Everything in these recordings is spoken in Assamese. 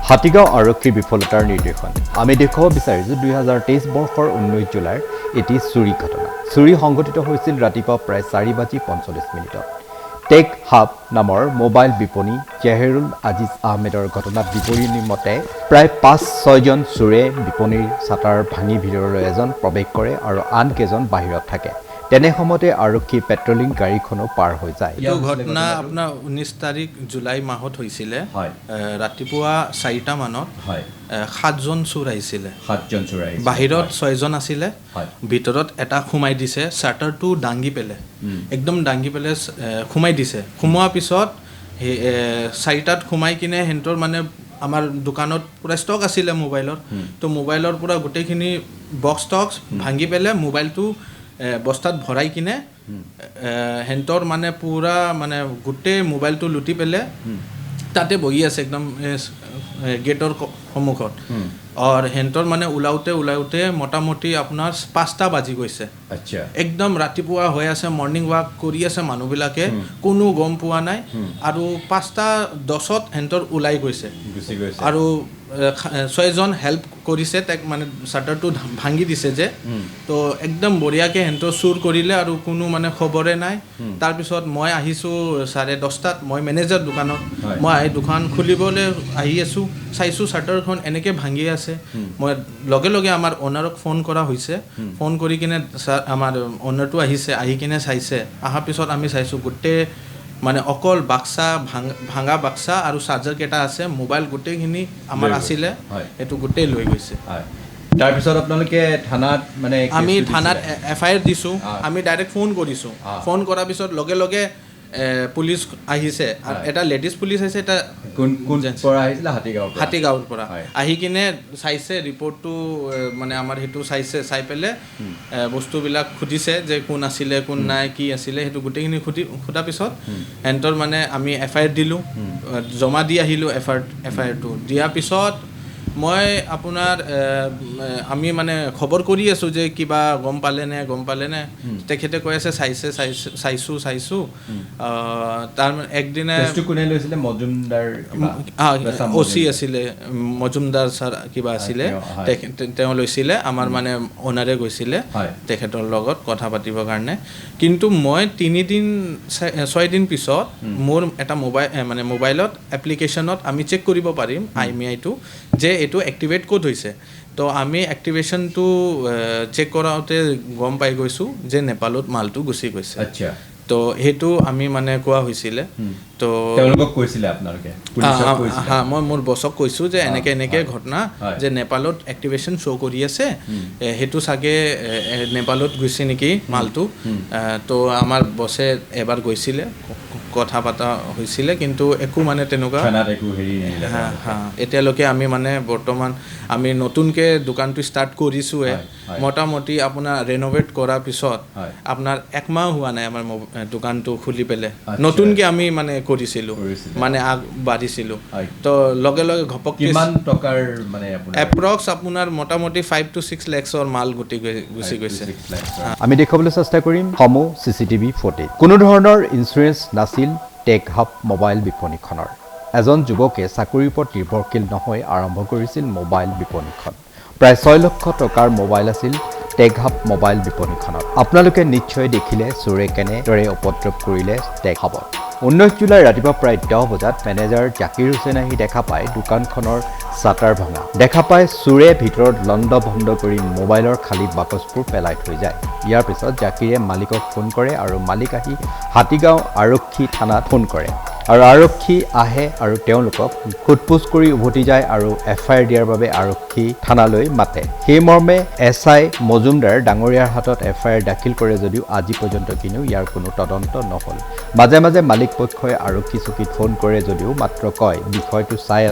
হাতীগাঁও আৰক্ষীৰ বিফলতাৰ নিৰ্দেশন আমি দেখুৱাব বিচাৰিছোঁ 2023 বৰ্ষৰ 19 জুলাইৰ এটি চুৰি ঘটনা চুৰি সংঘটিত হৈছিল ৰাতিপুৱা প্ৰায় 4:45 টেক হাব নামৰ মোবাইল বিপণী জেহেৰুল আজিজ আহমেদৰ ঘটনাত বিৱৰণী মতে প্ৰায় 5-6 জন চোৰে বিপণীৰ ছাটাৰ ভাঙি ভিতৰলৈ এজন প্ৰৱেশ কৰে আৰু আন কেইজন বাহিৰত থাকে তেনে সময়তে আৰক্ষী পেট্ৰলিং গাড়ীখনো পাৰ হৈ যায় এই ঘটনা আপোনাৰ 19 তাৰিখ জুলাই মাহত হৈছিল ৰাতিপুৱা 4টা মানত 7জন চোৰ আহিছিল 7জন চোৰ আহিছিল বাহিৰত 6জন আছিল ভিতৰত এটা খুমাই দিছে শাটাৰটো ডাঙি পেলে একদম ডাঙি পেলে খুমাই দিছে খুমোৱাৰ পিছত 4টাত খুমাই কিনে হেন্তৰ মানে আমাৰ দোকানত পুৰা ষ্টক আছিল মোবাইলৰ তো মোবাইলৰ পুৰা গোটেইখিনি বক্স ষ্টক ভাঙি পেলে মোবাইলটো বস্তাত ভৰাই কিনে হেন্তৰ মানে পুৰা মানে গোটেই মোবাইলটো লুটি পেলে তাতে বহি আছে একদম গেটৰ সন্মুখত আৰু হেন্তৰ মানে ওলাওতে মোটামুটি আপোনাৰ 5টা বাজি গৈছে আচ্ছা একদম ৰাতিপুৱা হৈ আছে মৰ্নিং ৱাক কৰি আছে মানুহবিলাকে কোনো গম পোৱা নাই আৰু 5:10ত হেন্তৰ ওলাই গৈছে আৰু 6জন হেল্প কৰিছে তাক মানে শাটাৰটো ভাঙি দিছে যে তো একদম বঢ়িয়াকে হেন্তৰ চুৰ কৰিলে আৰু কোনো মানে খবৰে নাই তাৰপিছত মই আহিছোঁ 10:30 মই মেনেজাৰ দোকানত মই দোকান খুলিবলৈ আহি আছোঁ চাইছোঁ শাটাৰখন এনেকৈ ভাঙি আছে মই লগে আমাৰ অনাৰক ফোন কৰা হৈছে ফোন কৰি কিনে আমাৰ অনাৰটো আহিছে আহি কিনে চাইছে অহাৰ পিছত আমি চাইছোঁ গোটেই মানে অকল বাক্সা ভাঙা বাক্সা আৰু চাৰ্জাৰ কেইটা আছে মোবাইল গোটেইখিনি আমাৰ আছিলে এইটো গোটেই লৈ গৈছে তাৰপিছত আপোনালোকে থানাত মানে আমি থানাত FIR দিছোঁ আমি ডাইৰেক্ট ফোন কৰিছোঁ ফোন কৰাৰ পিছত লগে পুলিচ আহিছে এটা লেডিজ পুলিচ আহিছে এটা কোন পৰা আহিছিল হাতীগাঁৱৰ পৰা আহি কিনে চাইছে ৰিপৰ্টটো মানে আমাৰ সেইটো চাই পেলে বস্তুবিলাক সুধিছে যে কোন আছিলে কোন নাই কি আছিলে সেইটো গোটেইখিনি সোধাৰ পিছত হেন্তৰ মানে আমি FIR দিলোঁ জমা দি আহিলোঁ FIRটো দিয়াৰ পিছত মই আপোনাৰ আমি মানে খবৰ কৰি আছোঁ যে কিবা গম পালেনে তেখেতে কৈ আছে চাইছোঁ তাৰ একদিনে কোনে লৈছিলে মজুমদাৰ OC আছিলে মজুমদাৰ ছাৰ কিবা আছিলে তেওঁ লৈছিলে আমাৰ মানে অনাৰে গৈছিলে তেখেতৰ লগত কথা পাতিবৰ কাৰণে কিন্তু মই 6 দিন পিছত মোৰ এটা মোবাইলত এপ্লিকেশ্যনত আমি চেক কৰিব পাৰিম IMEI-টো যে এইটো এক্টিভেট ক'ত হৈছে তো আমি এক্টিভেশ্যনটো চেক কৰাওঁতে গম পাই গৈছোঁ যে নেপালত মালটো গুচি গৈছে আচ্ছা তো সেইটো আমি মানে কোৱা হৈছিলে তো তেওঁলোকক কৈছিলে আপোনালোকে মই মোৰ বছক কৈছোঁ যে এনেকৈ ঘটনা যে নেপালত এক্টিভেশ্যন শ্ব' কৰি আছে সেইটো চাগে নেপালত গৈছে নেকি মালটো তো আমাৰ বছে এবাৰ গৈছিলে কথা পতা হৈছিলে কিন্তু একো মানে তেনেকুৱা এতিয়ালৈকে আমি মানে বৰ্তমান আমি নতুনকৈ দোকানটো ষ্টাৰ্ট কৰিছোঁহে মোটামুটি আপোনাৰ ৰেন'ভেট কৰাৰ পিছত আপোনাৰ 1 মাহ হোৱা নাই আমাৰ দোকানটো খুলি পেলাই নতুনকৈ আমি মানে কৰিছিলোঁ মানে আগবাঢ়িছিলোঁ তো লগে ঘপককৈ কিমান টকাৰ মানে এপ্ৰক্স আপোনাৰ মোটামুটি 5 to 6 লাখৰ মাল গুচি গৈছে আমি দেখুৱাবলৈ চেষ্টা কৰিম সমূহ CCTV ফুটেজ কোনো ধৰণৰ ইঞ্চুৰেঞ্চ নাছিল টেক হাব মোবাইল বিপণীখনৰ এজন যুৱকে চাকৰিৰ ওপৰত নিৰ্ভৰশীল নহয় আৰম্ভ কৰিছিল মোবাইল বিপণীখন প্ৰায় 6 লাখ টকাৰ মোবাইল আছিল টেক হাব মোবাইল বিপণীখনত আপোনালোকে নিশ্চয় দেখিলে চোৰে কেনেদৰে উপদ্ৰৱ কৰিলে টেক হাবত 19 জুলাই ৰাতিপুৱা প্ৰায় 10 বজাত মেনেজাৰ জাকিৰ হুছেইন আহি দেখা পায় দোকানখনৰ শাটাৰ ভঙা দেখা পায় চোৰে ভিতৰত লণ্ড ভণ্ড কৰি মোবাইলৰ খালী বাকচবোৰ পেলাই থৈ যায় ইয়াৰ পিছত জাকিৰে মালিকক ফোন কৰে আৰু মালিক আহি হাতীগাঁও আৰক্ষী থানাত ফোন কৰে আৰু আৰক্ষী আহে আৰু তেওঁলোকক সোধপোছ কৰি উভতি যায় আৰু FIR দিয়াৰ বাবে আৰক্ষী থানালৈ মাতে সেই মৰ্মে SI মজুমদাৰ ডাঙৰীয়াৰ হাতত FIR দাখিল কৰে যদিও আজি পৰ্যন্ত কিন্তু ইয়াৰ কোনো তদন্ত নহল মাজে মালিক পক্ষই আৰক্ষী চকীত ফোন কৰে যদিও মাত্ৰ কয় বিষয়টো চাই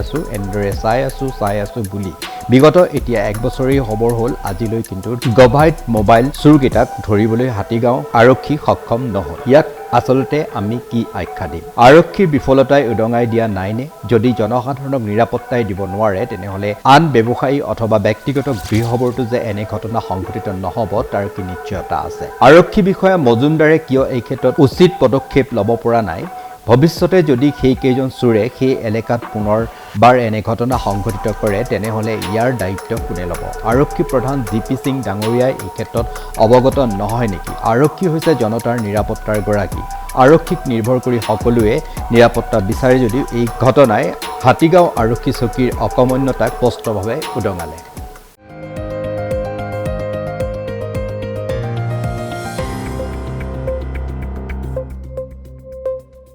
আছো বুলি বিগত এতিয়া 1 বছৰেই খবৰ হ'ল আজিলৈ কিন্তু গভাইট মোবাইল চুৰকেইটাক ধৰিবলৈ হাতীগাঁও আৰক্ষী সক্ষম নহল ইয়াক আসলতে আমি কি আখ্যা দিম আৰক্ষীৰ বিফলতাই উদঙাই দিয়া নাইনে যদি জনসাধাৰণক নিৰাপত্তাই দিব নোৱাৰে তেনেহলে আন ব্যৱসায়ী অথবা ব্যক্তিগত গৃহবৰ্তো যে এনে ঘটনা সংঘটিত নহব তাৰ কি নিশ্চয়তা আছে আৰক্ষী বিষয়া মজুমদাৰে কিয় এই ক্ষেত্ৰত উচিত পদক্ষেপ ল'ব পৰা নাই ভৱিষ্যতে যদি সেইকেইজন চোৰে সেই এলেকাত পুনৰবাৰ এনে ঘটনা সংঘটিত কৰে তেনেহ'লে ইয়াৰ দায়িত্ব কোনে ল'ব? আৰক্ষী প্ৰধান জি.পি. সিং ডাঙৰীয়াই এই ক্ষেত্ৰত অৱগত নহয় নেকি? আৰক্ষী হৈছে জনতাৰ নিৰাপত্তাৰ গৰাকী। আৰক্ষীক নিৰ্ভৰ কৰি সকলোৱে নিৰাপত্তা বিচাৰে যদিও এই ঘটনাই হাতীগাঁও আৰক্ষী চকীৰ অকৰ্মণ্যতাক স্পষ্টভাৱে উদঙালে।